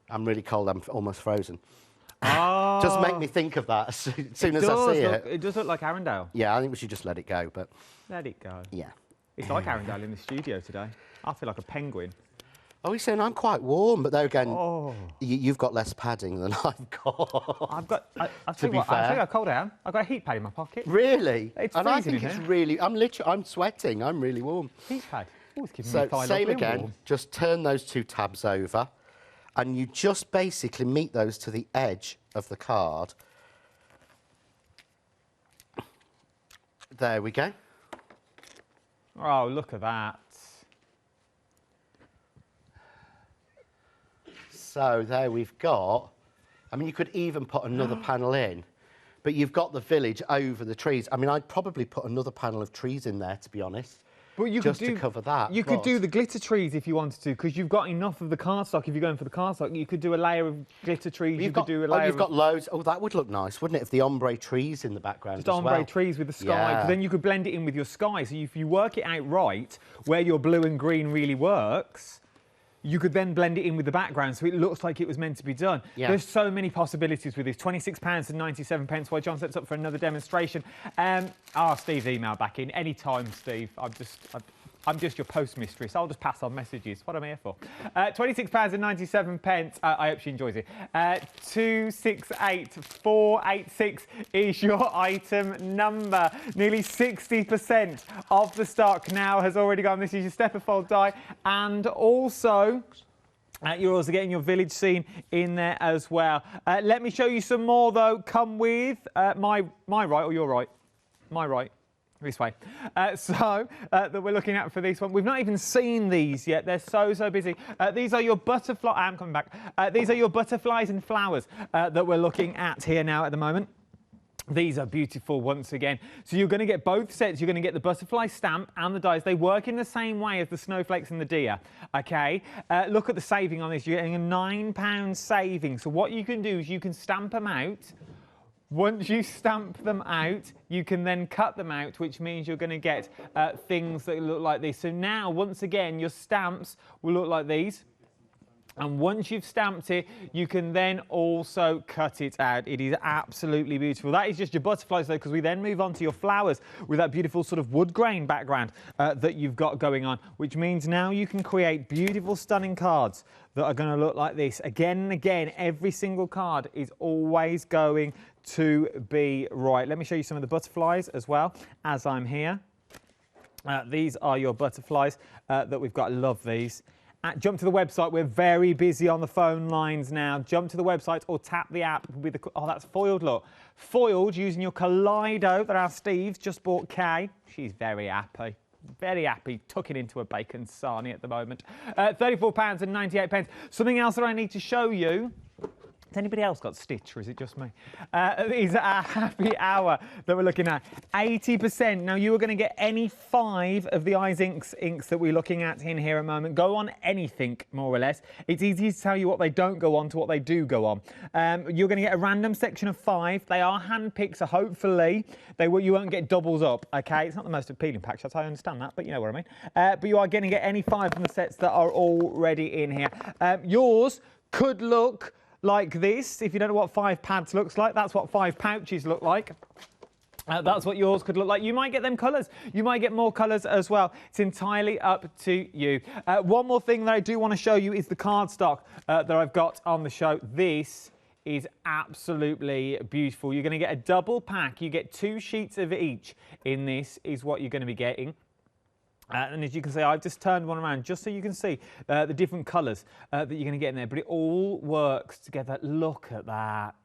I'm really cold, I'm almost frozen. Oh. Just make me think of that as soon as I see it. It does look like Arundel. Yeah, I think we should just let it go, but... Let it go. Yeah. It's like Arundel in the studio today. I feel like a penguin. Oh, he's saying I'm quite warm, but there again, Oh. you've got less padding than I've got. I've got... I To tell be you what, fair. I think I cold down. I've got a heat pad in my pocket. Really? It's and I freezing think in it's here. really... I'm sweating. I'm really warm. Heat pad. Always keeping So me thigh same lovely and again. warm. Just turn those 2 tabs over, and you just basically meet those to the edge of the card. There we go. Oh, look at that. So there we've got, I mean, you could even put another panel in, but you've got the village over the trees. I mean, I'd probably put another panel of trees in there, to be honest, But you just could do, to cover that. You could but- do the glitter trees if you wanted to, because you've got enough of the cardstock. If you're going for the cardstock, you could do a layer of glitter trees. You could do a layer you've of got loads. Oh, that would look nice, wouldn't it, if the ombre trees in the background just as ombre well. trees with the sky. Yeah. 'Cause then you could blend it in with your sky. So if you work it out right, where your blue and green really works, you could then blend it in with the background so it looks like it was meant to be done. Yeah. There's so many possibilities with this. £26.97 while John sets up for another demonstration. Steve's email back in. Anytime, Steve. I'm just your post mistress. I'll just pass on messages. What I'm here for. £26.97. I hope she enjoys it. 268486 is your item number. Nearly 60% of the stock now has already gone. This is your stepper fold die, and also you're also getting your village scene in there as well. Let me show you some more though. Come with my right or your right? My right. This way. That we're looking at for this one. We've not even seen these yet. They're so busy. These are your butterfly. I'm coming back. These are your butterflies and flowers that we're looking at here now at the moment. These are beautiful once again. So you're going to get both sets. You're going to get the butterfly stamp and the dies. They work in the same way as the snowflakes and the deer. Okay. Look at the saving on this. You're getting a £9 saving. So what you can do is you can stamp them out. Once you stamp them out, you can then cut them out, which means you're going to get things that look like this. So now, once again, your stamps will look like these. And once you've stamped it, you can then also cut it out. It is absolutely beautiful. That is just your butterflies, though, because we then move on to your flowers with that beautiful sort of wood grain background that you've got going on, which means now you can create beautiful, stunning cards that are going to look like this. Again and again, every single card is always going to be right. Let me show you some of the butterflies as well as I'm here. These are your butterflies that we've got. I love these. Jump to the website. We're very busy on the phone lines now. Jump to the website or tap the app with the... Oh, that's foiled, look. Foiled using your Collido that our Steve's just bought Kay. She's very happy. Very happy, tucking into a bacon sarnie at the moment. £34.98. Something else that I need to show you. Has anybody else got Stitch, or is it just me? These are our happy hour that we're looking at. 80%. Now, you are going to get any 5 of the Eyes inks that we're looking at in here a moment. Go on anything, more or less. It's easy to tell you what they don't go on to what they do go on. You're going to get a random section of 5. They are hand-picked, so hopefully you won't get doubles up, OK? It's not the most appealing pack shots, I understand that, but you know what I mean. But you are going to get any 5 from the sets that are already in here. Yours could look like this. If you don't know what 5 pads looks like, that's what 5 pouches look like. That's what yours could look like. You might get them colours. You might get more colours as well. It's entirely up to you. One more thing that I do want to show you is the cardstock that I've got on the show. This is absolutely beautiful. You're going to get a double pack. You get 2 sheets of each in this is what you're going to be getting. And as you can see, I've just turned one around just so you can see the different colours that you're going to get in there. But it all works together. Look at that.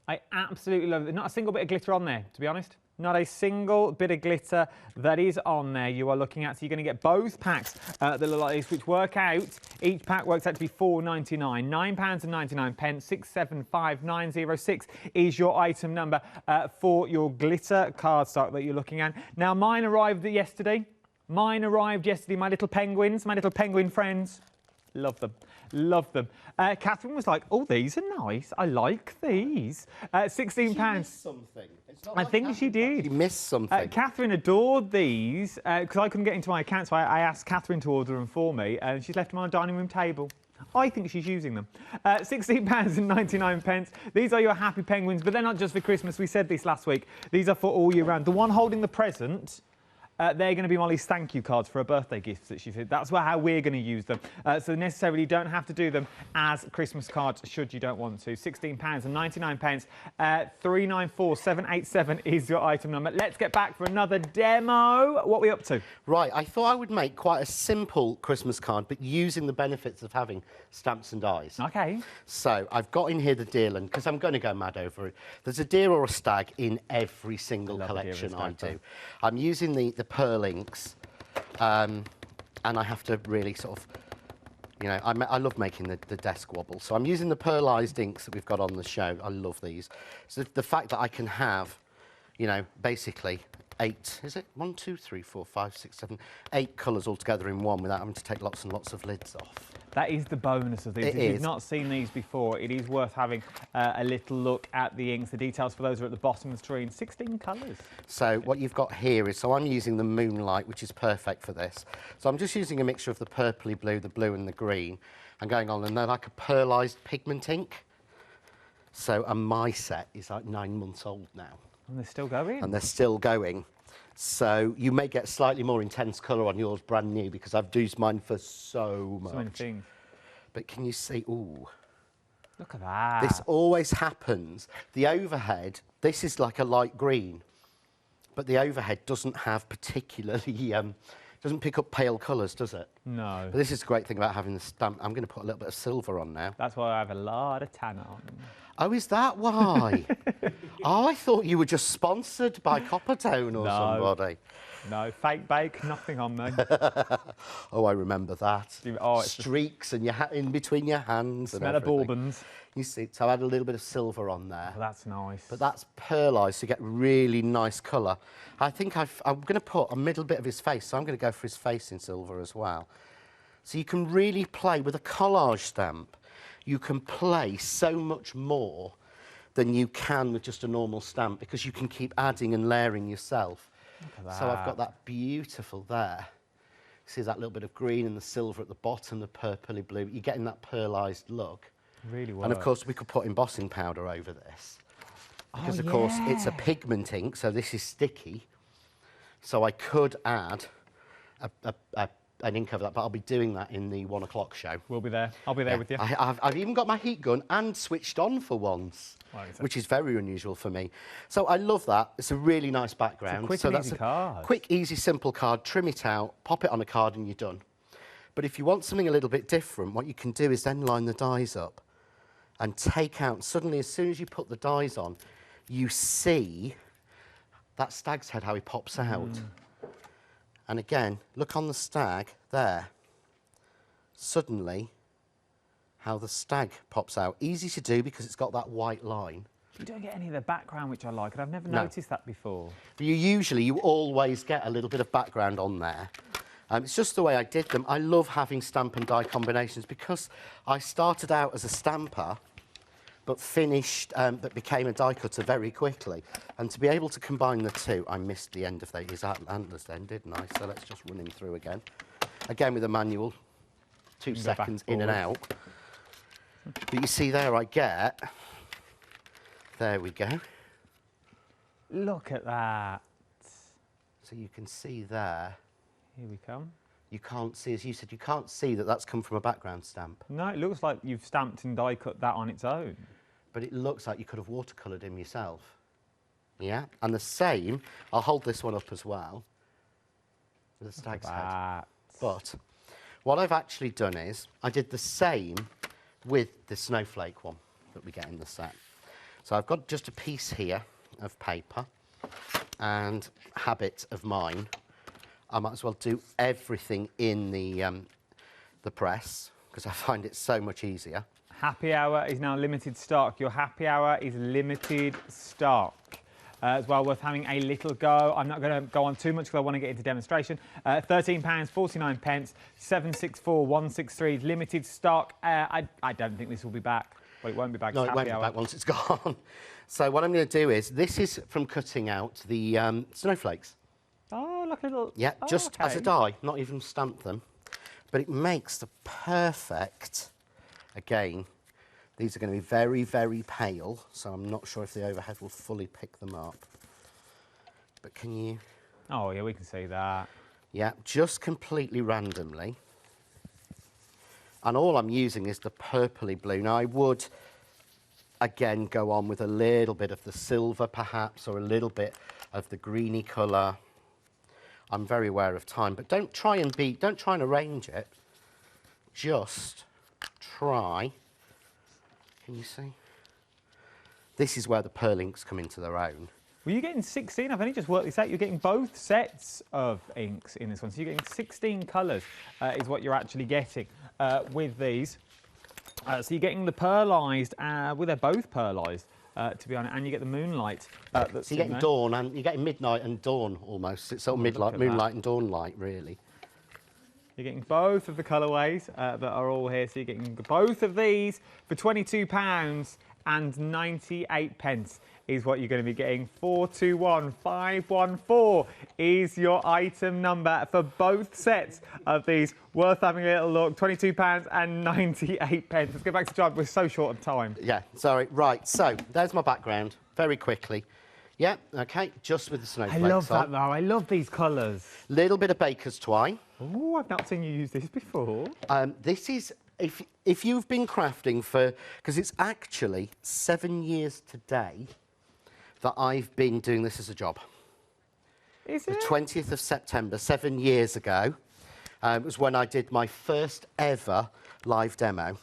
I absolutely love it. Not a single bit of glitter on there, to be honest. Not a single bit of glitter that is on there you are looking at. So you're going to get both packs that look like this, which work out. Each pack works out to be £4.99. £9.99. £675,906 is your item number for your glitter cardstock that you're looking at. Now, mine arrived yesterday. My little penguins, my little penguin friends. Love them, love them. Catherine was like, oh, these are nice. I like these. £16. She missed something. It's not I like think she did. She missed something. Catherine adored these because I couldn't get into my account, so I asked Catherine to order them for me, and she's left them on a dining room table. I think she's using them. £16.99. These are your happy penguins, but they're not just for Christmas. We said this last week. These are for all year round. The one holding the present... they're going to be Molly's thank you cards for her birthday gifts that she said. That's how we're going to use them. So necessarily don't have to do them as Christmas cards should you don't want to. £16.99. 394787 is your item number. Let's get back for another demo. What are we up to? Right, I thought I would make quite a simple Christmas card, but using the benefits of having stamps and dies. OK. So I've got in here the deerland, because I'm going to go mad over it. There's a deer or a stag in every single collection I do. I'm using the Pearl inks, and I have to really sort of, you know, I love making the desk wobble. So I'm using the Pearlized inks that we've got on the show. I love these. So the fact that I can have, you know, basically 8, is it? 1, 2, 3, 4, 5, 6, 7, 8 colours all together in one without having to take lots and lots of lids off. That is the bonus of these. If you've not seen these before, it is worth having a little look at the inks. The details for those are at the bottom of the screen. 16 colours. So what you've got here is, so I'm using the Moonlight, which is perfect for this. So I'm just using a mixture of the purpley blue, the blue and the green, and going on, and they're like a pearlized pigment ink. So, and my set is like 9 months old now. And they're still going. And they're still going. So you may get slightly more intense colour on yours brand new because I've used mine for so much. So many things. But can you see, ooh. Look at that. This always happens. The overhead, this is like a light green, but the overhead doesn't have particularly, doesn't pick up pale colours, does it? No. But this is the great thing about having the stamp. I'm going to put a little bit of silver on now. That's why I have a lot of tan on. Oh, is that why? Oh, I thought you were just sponsored by Coppertone or somebody. No, fake bake, nothing on me. Oh, I remember that. Oh, it's streaks and in between your hands. smell and of everything. bourbons. You see, so I had a little bit of silver on there. Oh, that's nice. But that's pearlized to get really nice colour. I think I'm going to put a middle bit of his face, so I'm going to go for his face in silver as well. So you can really play with a collage stamp. You can play so much more than you can with just a normal stamp because you can keep adding and layering yourself. Look at that. So I've got that beautiful there. See that little bit of green and the silver at the bottom, the purpley blue. You're getting that pearlized look. Really works. And of course we could put embossing powder over this. Because of course it's a pigment ink, so this is sticky. So I could add an ink over that, but I'll be doing that in the 1 o'clock show. We'll be there. I'll be there with you. I've even got my heat gun and switched on for once, which is very unusual for me. So I love that. It's a really nice background. It's a quick and easy card. Quick, easy, simple card. Trim it out, pop it on a card and you're done. But if you want something a little bit different, what you can do is then line the dies up and take out, suddenly as soon as you put the dies on, you see that stag's head, how he pops out. And again, look on the stag there. Suddenly, how the stag pops out. Easy to do because it's got that white line. You don't get any of the background, which I like, and I've never noticed that before. But you always get a little bit of background on there. It's just the way I did them. I love having stamp and die combinations because I started out as a stamper, but but became a die cutter very quickly. And to be able to combine the two, I missed the end of his antlers then, didn't I? So let's just run him through again. Again with a manual, 2 seconds in and out. But you see there there we go. Look at that. So you can see there. Here we come. You can't see, as you said, you can't see that that's come from a background stamp. No, it looks like you've stamped and die cut that on its own. But it looks like you could have watercoloured him yourself. Yeah, and the same, I'll hold this one up as well, with the stag's head. But what I've actually done is, I did the same with the snowflake one that we get in the set. So I've got just a piece here of paper, and habit of mine, I might as well do everything in the press, because I find it so much easier. Happy hour is now limited stock. Your happy hour is limited stock. It's well worth having a little go. I'm not going to go on too much because I want to get into demonstration. £13.49, 764163 limited stock. I don't think this will be back. Well, it won't be back. No, it won't be back once it's gone. So what I'm going to do is, this is from cutting out the snowflakes. Oh, look, a little... Yeah, just as a die, not even stamp them. But it makes the perfect, again, these are going to be very, very pale, so I'm not sure if the overhead will fully pick them up. But can you... Oh, yeah, we can see that. Yeah, just completely randomly. And all I'm using is the purpley blue. Now, I would, again, go on with a little bit of the silver, perhaps, or a little bit of the greeny colour. I'm very aware of time, but don't try and arrange it. Just try. Can you see? This is where the pearl inks come into their own. Well, you're getting 16. I've only just worked this out. You're getting both sets of inks in this one. So you're getting 16 colours is what you're actually getting with these. So you're getting the pearlized, well, they're both pearlized, to be honest, and you get the moonlight. So you're getting dawn, and you're getting midnight and dawn almost. It's sort of moonlight and dawn light, really. You're getting both of the colourways that are all here. So you're getting both of these for £22.98 is what you're going to be getting. 421514 is your item number for both sets of these. Worth having a little look. £22.98. Let's get back to John. We're so short of time. Yeah, sorry. Right, so there's my background, very quickly. Yeah, OK, just with the snowflakes I love that, though. I love these colours. Little bit of baker's twine. Oh, I've not seen you use this before. This is, if you've been crafting for, because it's actually 7 years today that I've been doing this as a job. Is it? The 20th of September, 7 years ago, was when I did my first ever live demo.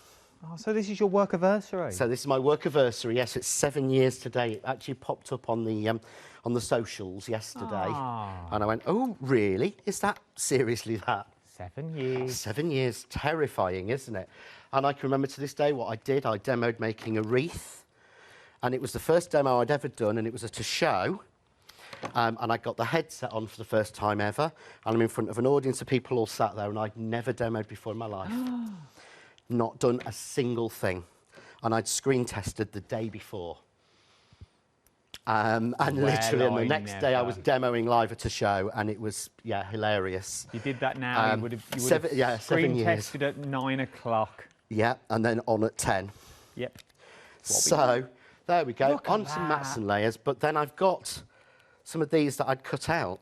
Oh, so this is your work anniversary. So this is my work anniversary. Yes, it's 7 years today. It actually popped up on the socials yesterday, and I went, "Oh, really? Is that seriously that?" 7 years. 7 years, terrifying, isn't it? And I can remember to this day what I did. I demoed making a wreath, and it was the first demo I'd ever done, and it was at a show. And I got the headset on for the first time ever, and I'm in front of an audience of people all sat there, and I'd never demoed before in my life. Not done a single thing. And I'd screen tested the day before. And literally on the next day I was demoing live at a show, and it was, yeah, hilarious. You did that now, you would have yeah, 7 screen years. tested at 9 o'clock. Yeah, and then on at 10. Yep. So, there we go, Look at on some mats and layers, but then I've got some of these that I'd cut out.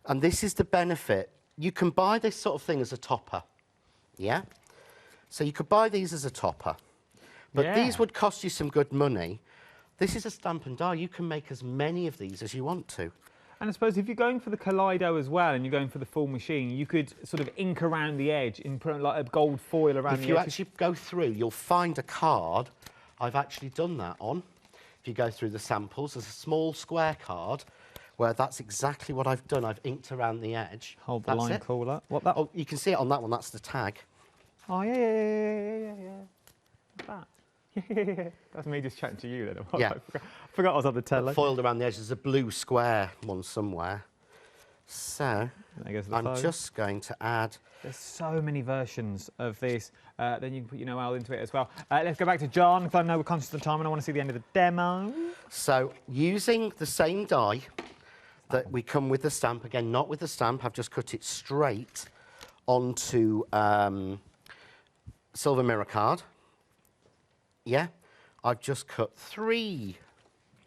And this is the benefit. You can buy this sort of thing as a topper, yeah? So you could buy these as a topper, but these would cost you some good money. This is a stamp and die. You can make as many of these as you want to. And I suppose if you're going for the Collido as well, and you're going for the full machine, you could sort of ink around the edge and put like a gold foil around the edge. If you actually go through, you'll find a card. I've actually done that on. If you go through the samples, there's a small square card where that's exactly what I've done. I've inked around the edge. Hold the line cooler. What that? Oh, you can see it on that one. That's the tag. Oh, yeah. What's that? Yeah. That's me just chatting to you then. Yeah. I forgot I was on the tele. Foiled around the edge. There's a blue square one somewhere. So I'm just going to add. There's so many versions of this. Then you can put your Noel into it as well. Let's go back to John, because I know we're conscious of time and I want to see the end of the demo. So using the same die that we come with the stamp, again, not with the stamp, I've just cut it straight onto silver mirror card. Yeah, I've just cut 3,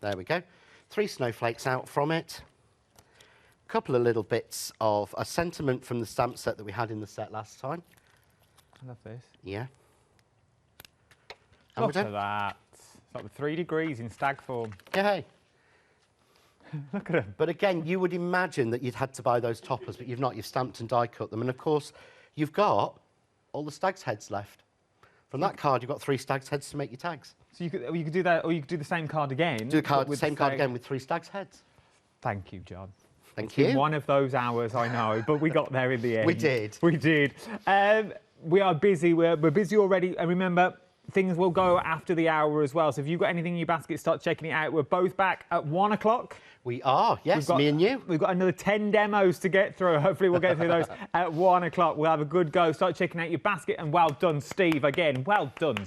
there we go, 3 snowflakes out from it. A couple of little bits of a sentiment from the stamp set that we had in the set last time. I love this. Yeah. And look at that. It's like the 3 degrees in stag form. Yeah, hey. Look at them. But again, you would imagine that you'd had to buy those toppers, but you've not. You've stamped and die cut them. And of course, you've got all the stag's heads left. From that card, you've got 3 stag's heads to make your tags. So you could do that, or you could do the same card again. Do the same card again with 3 stag's heads. Thank you, John. Thank you. One of those hours, I know, but we got there in the end. We did. We did. We are busy. We're busy already. And remember, things will go after the hour as well. So if you've got anything in your basket, start checking it out. We're both back at 1 o'clock. We are, yes, me and you. We've got another 10 demos to get through. Hopefully we'll get through those at 1 o'clock. We'll have a good go. Start checking out your basket. And well done, Steve. Again, well done.